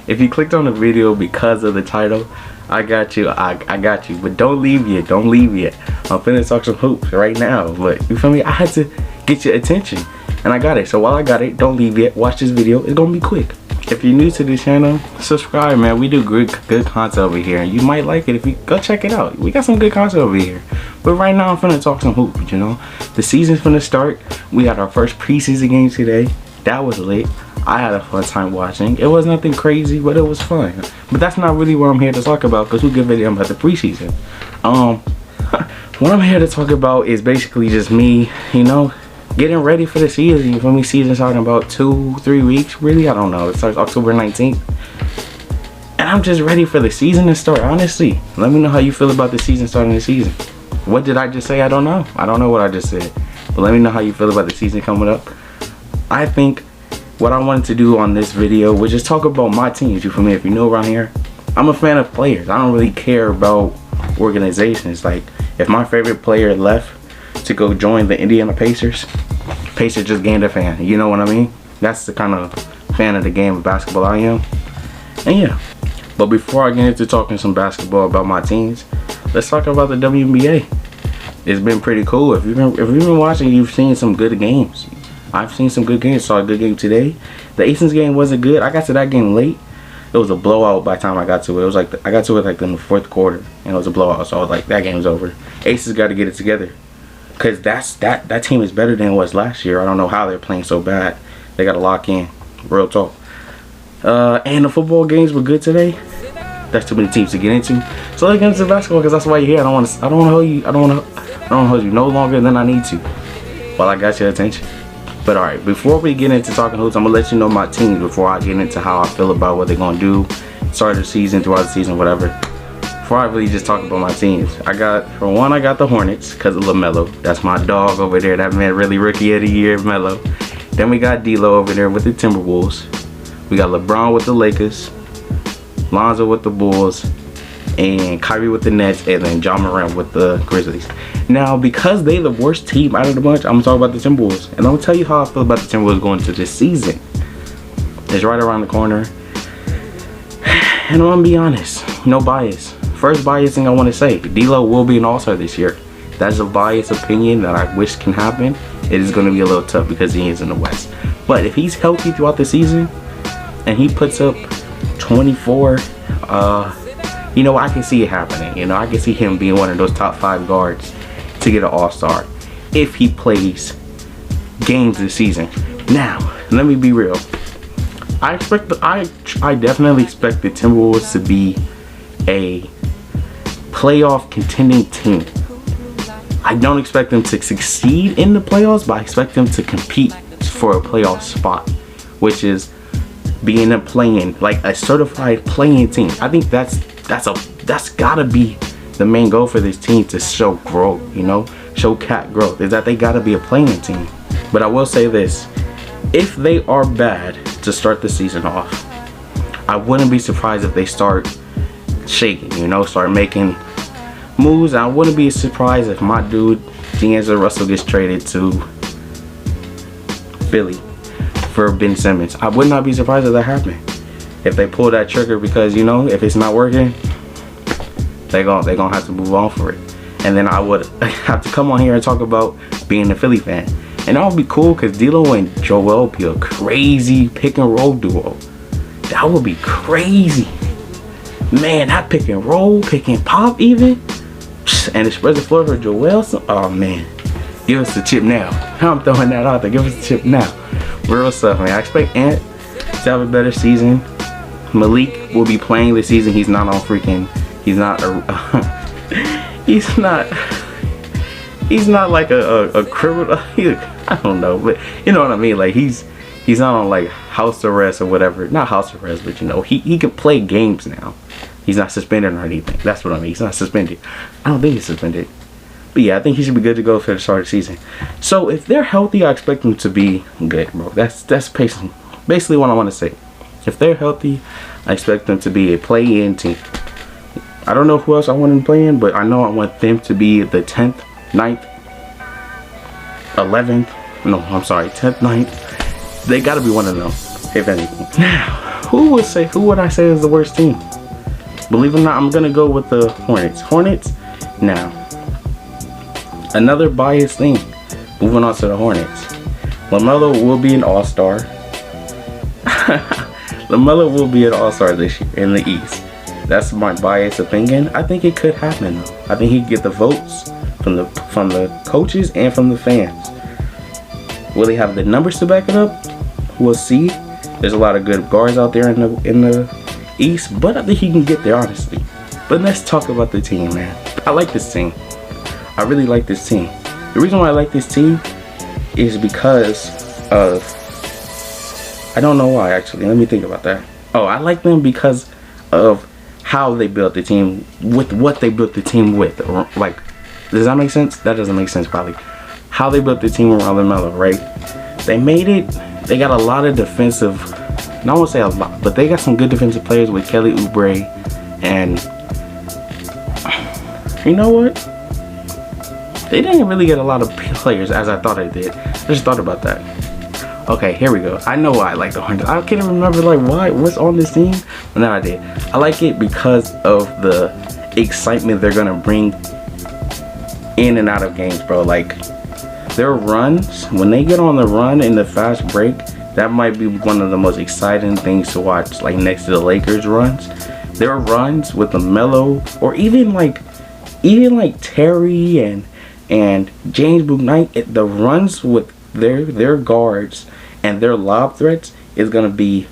If you clicked on the video because of the title, I got you. I got you. But don't leave yet. Don't leave yet. I'm finna talk some hoops right now. But you feel me? I had to get your attention, and I got it. So while I got it, don't leave yet. Watch this video. It's gonna be quick. If you're new to this channel, subscribe, man. We do good content over here, and you might like it if you go check it out. We got some good content over here. But right now, I'm finna talk some hoops. You know, the season's finna start. We had our first preseason game today. That was lit. I had a fun time watching. It was nothing crazy, but it was fun. But that's not really what I'm here to talk about, because who gives a damn about the preseason? What I'm here to talk about is basically just me, you know, getting ready for the season. You feel me? Season starting in about 2-3 weeks. Really, I don't know. It starts October 19th. And I'm just ready for the season to start, honestly. Let me know how you feel about the season starting the season. What did I just say? I don't know. I don't know what I just said. But let me know how you feel about the season coming up. I think what I wanted to do on this video was just talk about my teams. You feel me? If you know around here, I'm a fan of players. I don't really care about organizations. Like, if my favorite player left to go join the Indiana Pacers just gained a fan. You know what I mean? That's the kind of fan of the game of basketball I am. And yeah. But before I get into talking some basketball about my teams, let's talk about the WNBA. It's been pretty cool. If you've been watching, you've seen some good games. I've seen some good games. Saw a good game today. The Aces game wasn't good. I got to that game late. It was a blowout by the time I got to it. It was like I got to it like in the fourth quarter, and it was a blowout. So I was like, that game's over. Aces got to get it together, cause that team is better than it was last year. I don't know how they're playing so bad. They got to lock in. Real talk. And the football games were good today. That's too many teams to get into. So let's get into basketball, cause that's why you're here. I don't want to hold you. I don't want to hold you no longer than I need to. While I got your attention. But alright, before we get into talking hoops, I'm going to let you know my teams before I get into how I feel about what they're going to do, start of the season, throughout the season, whatever. Before I really just talk about my teams, for one, I got the Hornets because of LaMelo. That's my dog over there. That man really rookie of the year, Melo. Then we got D'Lo over there with the Timberwolves. We got LeBron with the Lakers, Lonzo with the Bulls, and Kyrie with the Nets, and then John Morant with the Grizzlies. Now, because they're the worst team out of the bunch, I'm gonna talk about the Timberwolves, and I'm gonna tell you how I feel about the Timberwolves going into this season. It's right around the corner, and I'm gonna be honest, no bias. First bias thing I want to say: D'Lo will be an All-Star this year. That's a biased opinion that I wish can happen. It is gonna be a little tough because he is in the West. But if he's healthy throughout the season, and he puts up 24, you know, I can see it happening. You know, I can see him being one of those top 5 guards to get an All-Star if he plays games this season. Now, let me be real. I definitely expect the Timberwolves to be a playoff contending team. I don't expect them to succeed in the playoffs, but I expect them to compete for a playoff spot, which is being a play-in, like a certified play-in team. I think that's gotta be the main goal for this team, to show growth, you know, show cat growth, is that they gotta be a playing team. But I will say this: if they are bad to start the season off, I wouldn't be surprised if they start shaking, you know, start making moves. I wouldn't be surprised if my dude D'Angelo Russell gets traded to Philly for Ben Simmons. I would not be surprised if that happened. If they pull that trigger, because, you know, if it's not working, they're gonna have to move on for it. And then I would have to come on here and talk about being a Philly fan. And that would be cool, because D'Lo and Joel would be a crazy pick and roll duo. That would be crazy. Man, that pick and roll, pick and pop even. And it spreads the floor for Joel. Oh man, give us the chip now. I'm throwing that out there. Give us the chip now. Real stuff, man. I expect Ant to have a better season. Malik will be playing this season. He's not on freaking. He's not he's not like a criminal. I don't know, but you know what I mean. Like he's not on like house arrest or whatever. Not house arrest, but you know, he can play games now. He's not suspended or anything. That's what I mean. He's not suspended. I don't think he's suspended. But yeah, I think he should be good to go for the start of the season. So if they're healthy, I expect them to be good, bro. That's basically what I want to say. If they're healthy, I expect them to be a play-in team. I don't know who else I want them to play in, but I know I want them to be the 10th, 9th, 11th. No, I'm sorry, 10th, 9th. They got to be one of them, if anything. Now, Who would I say is the worst team? Believe it or not, I'm gonna go with the Hornets. Hornets. Now, another biased thing. Moving on to the Hornets. LaMelo will be an all-star. LaMelo will be an all-star this year in the East. That's my biased opinion. I think it could happen though. I think he could get the votes from the coaches and from the fans. Will he have the numbers to back it up? We'll see. There's a lot of good guards out there in the East, but I think he can get there, honestly. But let's talk about the team, man. I like this team. I really like this team. The reason why I like this team is because of, I don't know why actually. Let me think about that. Oh, I like them because of how they built the team, with what they built the team with. Like, does that make sense? That doesn't make sense probably. How they built the team around LaMelo, right? They made it. They got a lot of defensive. I won't say a lot, but they got some good defensive players with Kelly Oubre, and you know what? They didn't really get a lot of players as I thought they did. I just thought about that. Okay, here we go. I know why I like the Hornets. I can't remember like what's on this team, but now I did. I like it because of the excitement they're gonna bring in and out of games, bro. Like their runs, when they get on the run in the fast break, that might be one of the most exciting things to watch, like next to the Lakers runs. Their runs with LaMelo, or even like Terry and James Bouknight, the runs with their guards and their lob threats is gonna be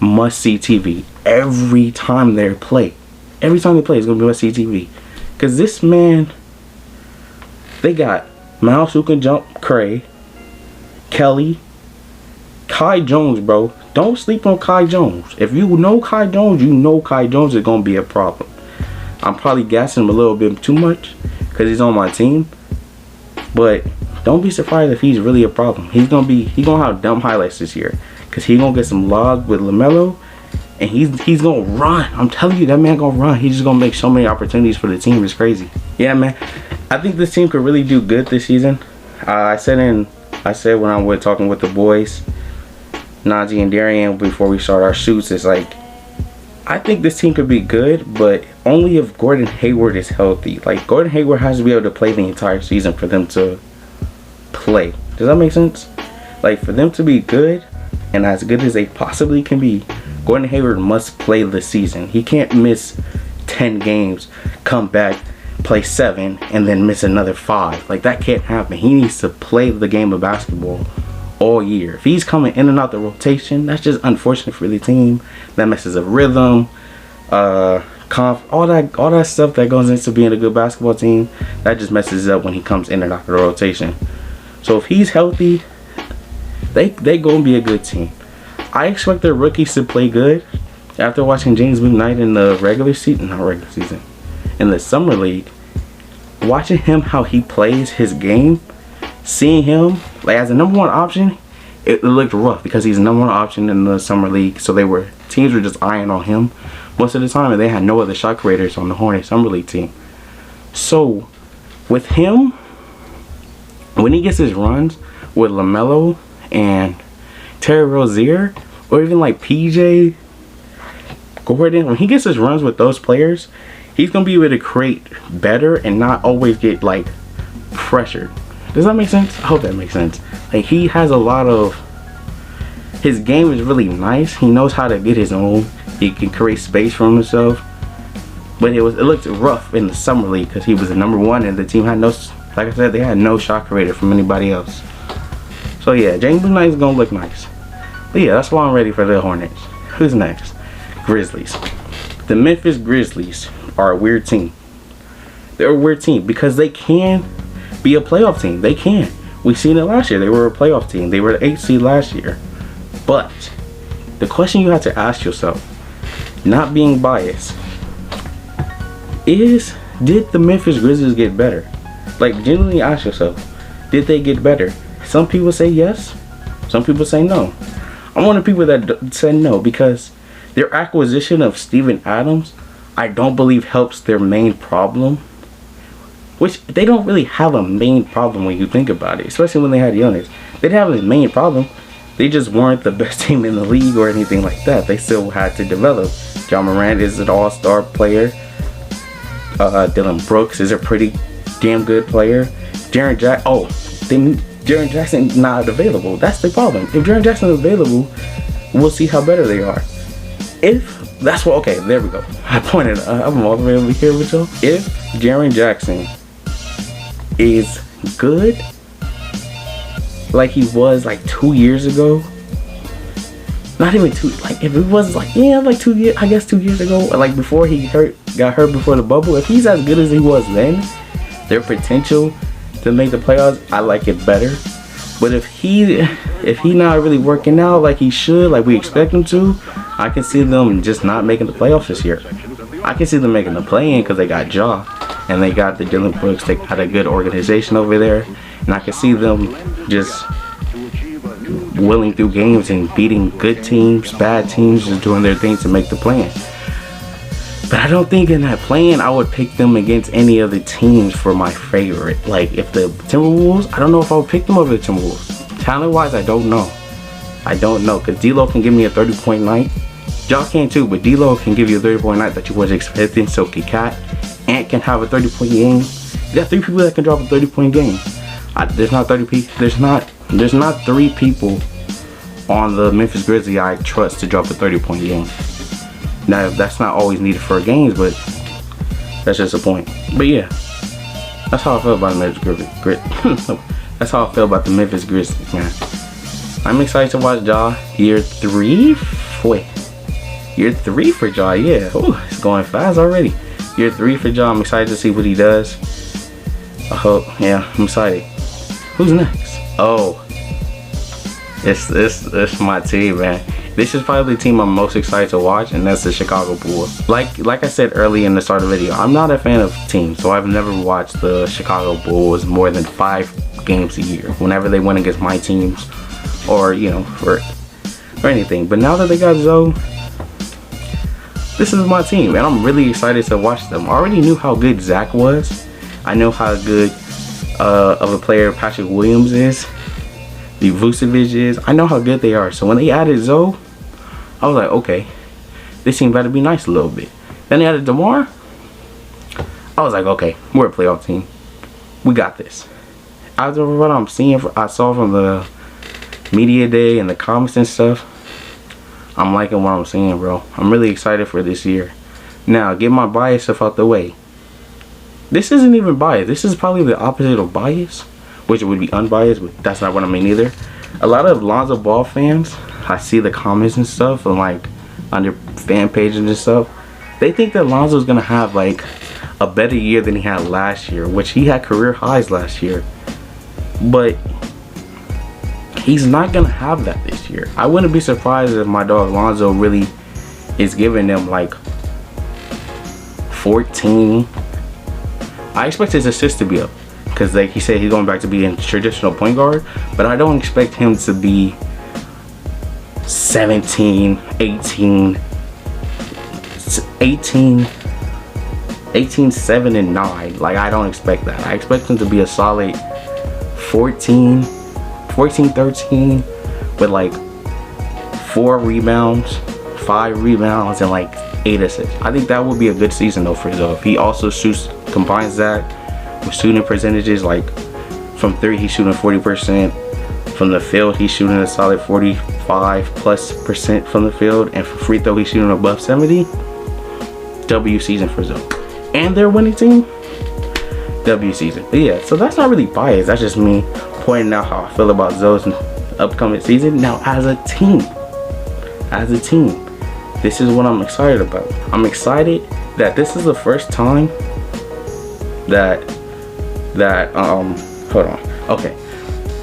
must-see TV every time they play. Every time they play, it's gonna be must-see TV. Cause this man, they got Miles who can jump, Cray, Kelly, Kai Jones, bro. Don't sleep on Kai Jones. If you know Kai Jones, you know Kai Jones is gonna be a problem. I'm probably gassing him a little bit too much because he's on my team, but don't be surprised if he's really a problem. He's gonna have dumb highlights this year because he's gonna get some lobs with LaMelo, and he's gonna run. I'm telling you, that man gonna run. He's just gonna make so many opportunities for the team. It's crazy. Yeah, man. I think this team could really do good this season. I said when I was talking with the boys, Nnaji and Darian, before we start our shoots, it's like, I think this team could be good, but only if Gordon Hayward is healthy. Like, Gordon Hayward has to be able to play the entire season for them to play. Does that make sense? Like, for them to be good, and as good as they possibly can be, Gordon Hayward must play the season. He can't miss 10 games, come back, play 7, and then miss another 5. Like, that can't happen. He needs to play the game of basketball all year. If he's coming in and out the rotation, that's just unfortunate for the team. That messes up rhythm, all that stuff that goes into being a good basketball team. That just messes up when he comes in and out the rotation. So if he's healthy, they gonna be a good team. I expect their rookies to play good. After watching James Bouknight in the in the summer league, watching him how he plays his game, seeing him like as a #1 option, it looked rough because he's a #1 option in the summer league. So teams were just eyeing on him most of the time, and they had no other shot creators on the Hornets summer league team. So with him, when he gets his runs with LaMelo and Terry Rozier, or even like PJ Gordon, when he gets his runs with those players, he's gonna be able to create better and not always get like pressured. Does that make sense? I hope that makes sense. Like, he has a lot of, his game is really nice. He knows how to get his own. He can create space for himself. But it looked rough in the summer league because he was the #1 and the team had no, like I said, they had no shot creator from anybody else. So yeah, James Bouknight is gonna look nice. But yeah, that's why I'm ready for the Hornets. Who's next? Grizzlies. The Memphis Grizzlies are a weird team. They're a weird team because they can be a playoff team. They can. We seen it last year. They were a playoff team. They were the 8th seed last year. But the question you have to ask yourself, not being biased, is, did the Memphis Grizzlies get better? Like, genuinely ask yourself, did they get better? Some people say yes. Some people say no. I'm one of the people that say no because their acquisition of Steven Adams, I don't believe helps their main problem. Which, they don't really have a main problem when you think about it, especially when they had Giannis. They didn't have his main problem. They just weren't the best team in the league or anything like that. They still had to develop. Ja Morant is an all-star player. Dylan Brooks is a pretty damn good player. Jaren Jackson's not available. That's the problem. If Jaren Jackson's available, we'll see how better they are. If that's what, okay, there we go. I pointed. I'm all the way over here with y'all. If Jaren Jackson is good, like he was like 2 years ago. Not even two. Like if it was like, yeah, like 2 years. I guess 2 years ago. Like before he got hurt before the bubble. If he's as good as he was then, their potential to make the playoffs, I like it better. But if he not really working out like he should, like we expect him to, I can see them just not making the playoffs this year. I can see them making the play-in because they got Ja and they got the Dylan Brooks. They got a good organization over there, and I can see them just willing through games and beating good teams, bad teams, just doing their thing to make the play-in. But I don't think in that play-in I would pick them against any other teams for my favorite. Like if the Timberwolves, I don't know if I would pick them over the Timberwolves. Talent-wise, I don't know. I don't know, because D-Lo can give me a 30-point night. Ja can too, but D-Lo can give you a 30-point night that you wasn't expecting. So can Cat. Ant can have a 30-point game. You got 3 people that can drop a 30-point game. There's not 30 people. There's not 3 people on the Memphis Grizzlies I trust to drop a 30-point game. Now that's not always needed for games, but that's just a point. But yeah, that's how I feel about the Memphis Grizzlies. That's how I feel about the Memphis Grizzlies, man. I'm excited to watch Ja. Year 3? Wait. Year 3 for Ja, yeah. Ooh, it's going fast already. Year 3 for Ja. I'm excited to see what he does. I hope, yeah, I'm excited. Who's next? Oh, it's my team, man. This is probably the team I'm most excited to watch, and that's the Chicago Bulls. Like I said early in the start of the video, I'm not a fan of teams, so I've never watched the Chicago Bulls more than 5 games a year. Whenever they went against my teams, or you know, or anything. But now that they got Zoe, this is my team, and I'm really excited to watch them. I already knew how good Zach was. I know how good of a player Patrick Williams is. The Vucevic is. I know how good they are. So when they added Zoe, I was like, okay, this team better be nice a little bit. Then they added DeMar. I was like, okay, we're a playoff team. We got this. After what I'm seeing, I saw from the media day and the comments and stuff, I'm liking what I'm seeing, bro. I'm really excited for this year. Now, get my bias stuff out the way. This isn't even bias. This is probably the opposite of bias, which would be unbiased, but that's not what I mean either. A lot of Lonzo Ball fans, I see the comments and stuff, and like on their fan pages and stuff, they think that Lonzo's gonna have like a better year than he had last year, which he had career highs last year. But he's not gonna have that this year. I wouldn't be surprised if my dog Lonzo really is giving them like 14. I expect his assists to be up, because like he said, he's going back to being traditional point guard, but I don't expect him to be 17, 18, 7, and 9. Like, I don't expect that. I expect him to be a solid 14, 13 with like 4 rebounds, 5 rebounds, and like 8 assists. I think that would be a good season though for Zoe. If he also combines that with shooting percentages, like from 3 he's shooting 40%, from the field he's shooting a solid 45+% from the field, and for free throw he's shooting above 70. W season for Zoe. And their winning team, W season. But yeah, so that's not really biased, that's just me pointing out how I feel about Zoe's upcoming season. Now as a team, this is what I'm excited about. I'm excited that this is the first time that hold on. Okay.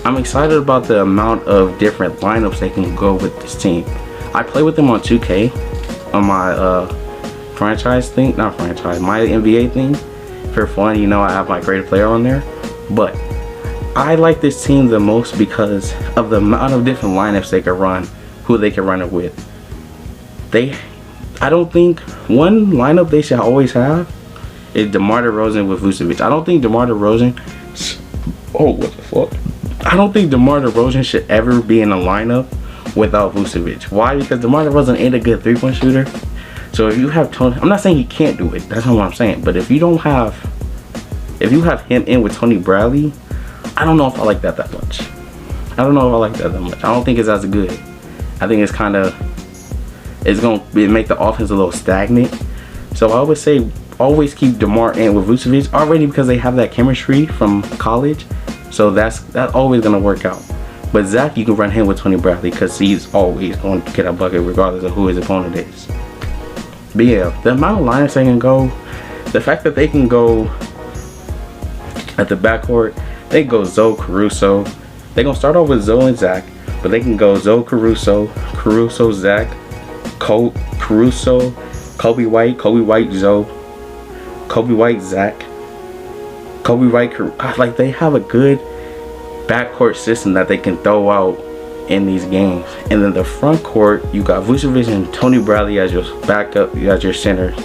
I'm excited about the amount of different lineups they can go with this team. I play with them on 2K on my franchise thing, not franchise, my NBA thing. For fun, you know, I have my greatest player on there. But I like this team the most because of the amount of different lineups they can run, who they can run it with. I don't think one lineup they should always have is DeMar DeRozan with Vucevic. I don't think DeMar DeRozan, oh what the fuck, I don't think DeMar DeRozan should ever be in a lineup without Vucevic. Why? Because DeMar DeRozan ain't a good 3-point shooter. So if you have Tony, I'm not saying he can't do it. That's not what I'm saying. But if you have him in with Tony Bradley, I don't know if I like that much. I don't know if I like that much. I don't think it's as good. I think it's gonna make the offense a little stagnant. So I would say always keep DeMar in with Vucevic already, because they have that chemistry from college. So that's always gonna work out. But Zach, you can run him with Tony Bradley, because he's always going to get a bucket regardless of who his opponent is. But yeah, the amount of lineups they can go, the fact that they can go at the backcourt, they go Zoe, Caruso. They're gonna start off with Zoe and Zach, but they can go Zoe, Caruso, Zach, Caruso, Kobe White, Zoe, Kobe White, Zach, Kobe White. Like, they have a good backcourt system that they can throw out in these games. And then the front court, you got Vucevic and Tony Bradley as your backup, you got your center.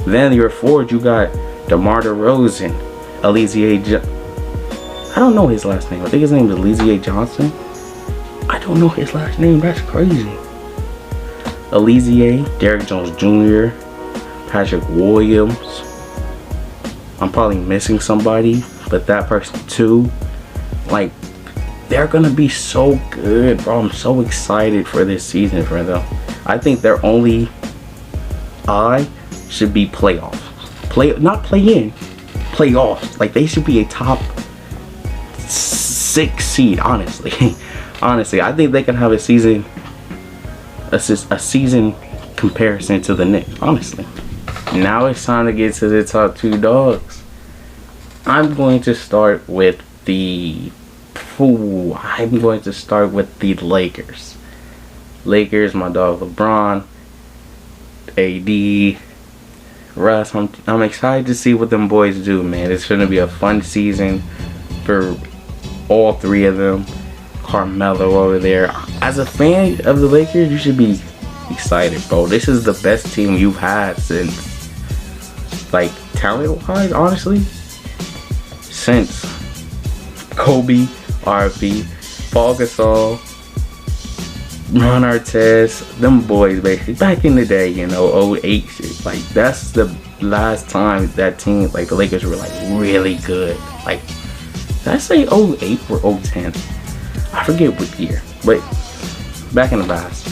Then your forward, you got DeMar DeRozan, I don't know his last name. I think his name is Alizier Johnson. I don't know his last name. That's crazy. Alizier, Derrick Jones Jr., Patrick Williams. I'm probably missing somebody, but that person too. Like, they're gonna be so good, bro. I'm so excited for this season for them. I think their only eye should be playoffs. Not play in, playoffs. Like, they should be a top 6 seed, honestly. Honestly, I think they can have a season comparison to the Knicks, honestly. Now it's time to get to the top 2 dogs. I'm going to start with the Lakers. Lakers, my dog LeBron, AD, Russ. I'm excited to see what them boys do, man. It's gonna be a fun season for all 3 of them. Carmelo over there. As a fan of the Lakers, you should be excited, bro. This is the best team you've had since, like, talent-wise, honestly, since Kobe, RP, Paul Gasol, Ron Artest, them boys, basically. Back in the day, you know, 08 shit. Like, that's the last time that team, like, the Lakers were, like, really good. Like, did I say 08 or 010? I forget what year, but back in the past.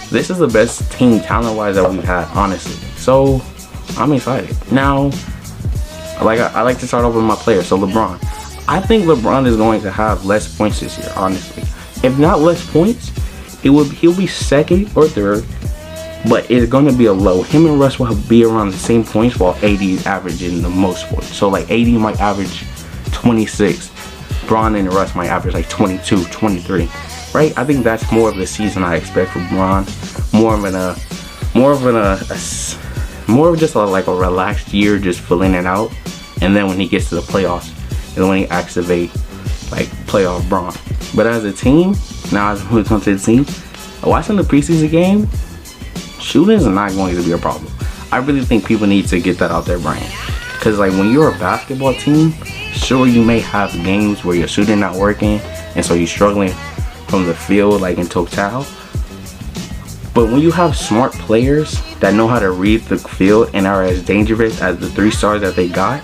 This is the best team talent-wise that we've had, honestly. So, I'm excited. Now, I like to start off with my players. So, LeBron. I think LeBron is going to have less points this year, honestly. If not less points, he'll be second or third, but it's going to be a low. Him and Russ will be around the same points, while AD is averaging the most points. So, like, AD might average 26. Bron and Russ might average like 22, 23, right? I think that's more of the season I expect from Bron. More of just like a relaxed year, just filling it out. And then when he gets to the playoffs, is when he activate like playoff Bron. But as a team, now as we come to the team, watching the preseason game, shooting is not going to be a problem. I really think people need to get that out their brain. Because like when you're a basketball team, sure, you may have games where your shooting not working, and so you're struggling from the field, like in total. But when you have smart players that know how to read the field and are as dangerous as the 3 stars that they got,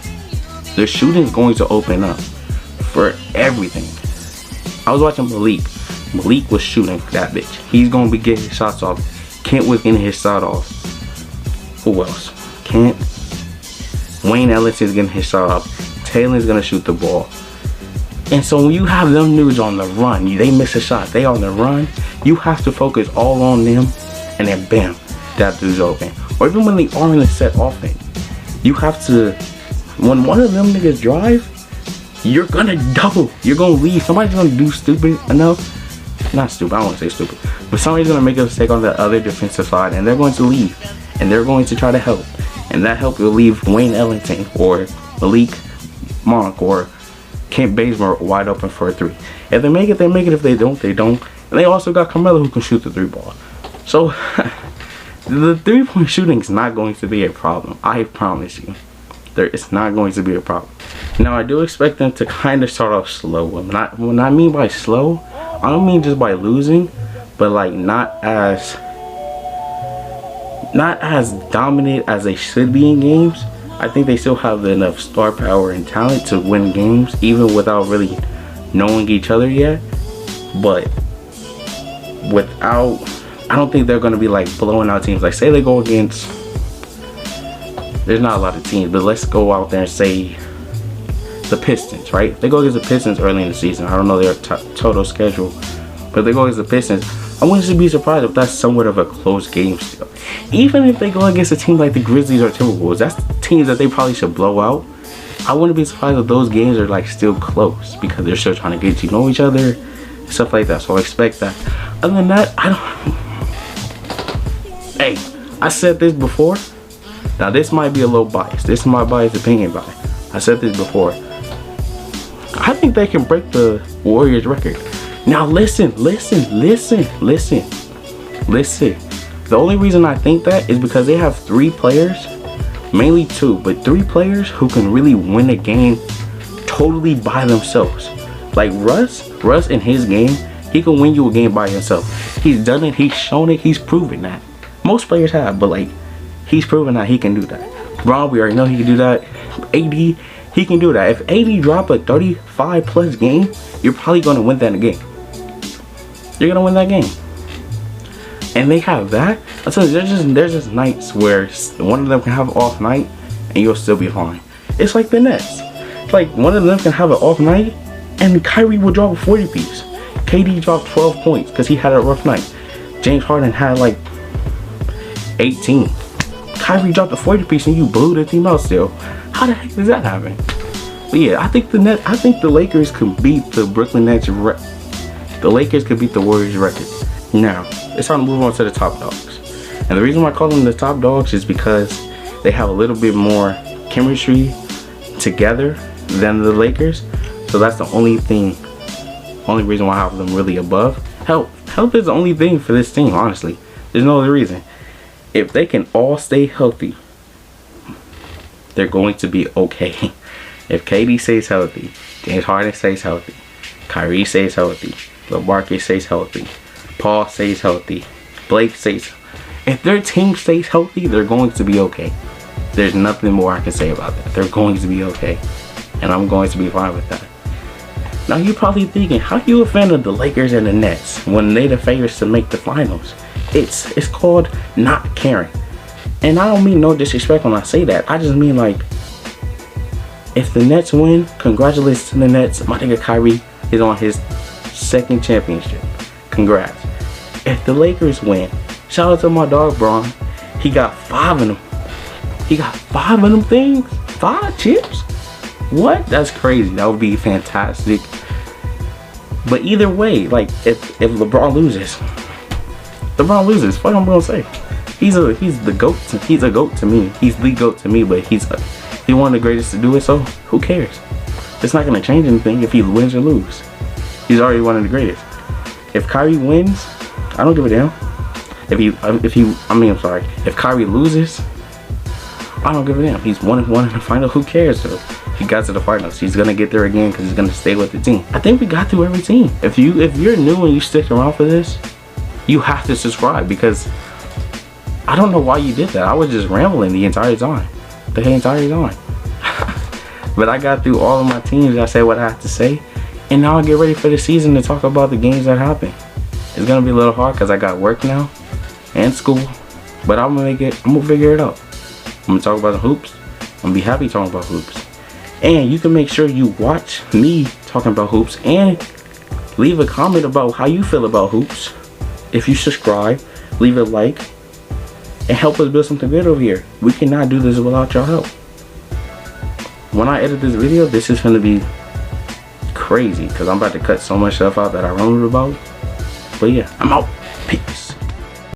their shooting is going to open up for everything. I was watching Malik. Malik was shooting that bitch. He's going to be getting his shots off. Kent was getting his shot off. Who else? Kent. Wayne Ellis is getting his shot off. Taylor's gonna shoot the ball. And so when you have them dudes on the run, they miss a shot, they on the run, you have to focus all on them, and then bam, that dude's open. Or even when they are in a set offense, you have to, when one of them niggas drive, you're gonna double, you're gonna leave. Somebody's gonna do stupid enough, not stupid, I don't want to say stupid, but somebody's gonna make a mistake on the other defensive side, and they're going to leave, and they're going to try to help, and that help will leave Wayne Ellington or Malik Monk or Kent Bazemore wide open for a 3. If they make it, they make it. If they don't, they don't. And they also got Carmelo who can shoot the 3 ball. So the 3-point shooting is not going to be a problem. I promise you. It's not going to be a problem. Now I do expect them to kind of start off slow. When I mean by slow, I don't mean just by losing, but like not as dominant as they should be in games. I think they still have enough star power and talent to win games even without really knowing each other yet. But I don't think they're going to be like blowing out teams. Like say they go against, there's not a lot of teams, but let's go out there and say the Pistons, right? If they go against the Pistons early in the season, I don't know their total schedule, but if they go against the Pistons, I wouldn't be surprised if that's somewhat of a close game still. Even if they go against a team like the Grizzlies or Timberwolves, that's teams that they probably should blow out. I wouldn't be surprised if those games are like still close because they're still trying to get to know each other, stuff like that. So I expect that. Other than that, I don't. Hey, I said this before. Now this might be a little biased. This is my biased opinion about it. I said this before. I think they can break the Warriors record. Now listen. The only reason I think that is because they have 3 players, mainly 2, but 3 players who can really win a game totally by themselves. Like Russ in his game, he can win you a game by himself. He's done it, he's shown it, he's proven that. Most players have, but like, he's proven that he can do that. Bron, we already know he can do that. AD, he can do that. If AD drop a 35 plus game, you're probably going to win that game. You're going to win that game. And they have that. I tell you, there's just nights where one of them can have an off night and you'll still be fine. It's like the Nets. It's like one of them can have an off night and Kyrie will drop a 40 piece. KD dropped 12 points because he had a rough night. James Harden had like 18. Kyrie dropped a 40 piece and you blew the team out still. How the heck does that happen? But yeah, I think the Lakers can beat the Brooklyn Nets. The Lakers could beat the Warriors record. Now, it's time to move on to the top dogs. And the reason why I call them the top dogs is because they have a little bit more chemistry together than the Lakers. So that's the only reason why I have them really above. Health is the only thing for this team, honestly. There's no other reason. If they can all stay healthy, they're going to be okay. If KD stays healthy, James Harden stays healthy, Kyrie stays healthy, LaMarcus stays healthy, Paul stays healthy, Blake stays. If their team stays healthy, they're going to be okay. There's nothing more I can say about that. They're going to be okay. And I'm going to be fine with that. Now you're probably thinking, how you a fan of the Lakers and the Nets when they're the favorites to make the finals? It's called not caring. And I don't mean no disrespect when I say that. I just mean like, if the Nets win, congratulations to the Nets. My nigga Kyrie is on his 2nd championship. Congrats. If the Lakers win, shout out to my dog Bron. He got 5 of them. He got 5 of them things? 5 chips? What? That's crazy. That would be fantastic. But either way, like if LeBron loses, what am I gonna say? He's the GOAT. He's a GOAT to me. He's the GOAT to me, but he's one of the greatest to do it, so who cares? It's not gonna change anything if he wins or loses. He's already one of the greatest. If Kyrie wins, I don't give a damn. If Kyrie loses, I don't give a damn. He's 1-1 in the final. Who cares though? He got to the finals. He's gonna get there again because he's gonna stay with the team. I think we got through every team. If you're new and you stick around for this, you have to subscribe because I don't know why you did that. I was just rambling the entire time. But I got through all of my teams. I said what I had to say. And now I get ready for the season to talk about the games that happen. It's gonna be a little hard because I got work now and school. But I'm gonna figure it out. I'm gonna talk about the hoops. I'm gonna be happy talking about hoops. And you can make sure you watch me talking about hoops and leave a comment about how you feel about hoops. If you subscribe, leave a like, and help us build something good over here. We cannot do this without your help. When I edit this video, this is gonna be crazy because I'm about to cut so much stuff out that I remember about. But yeah, I'm out. Peace.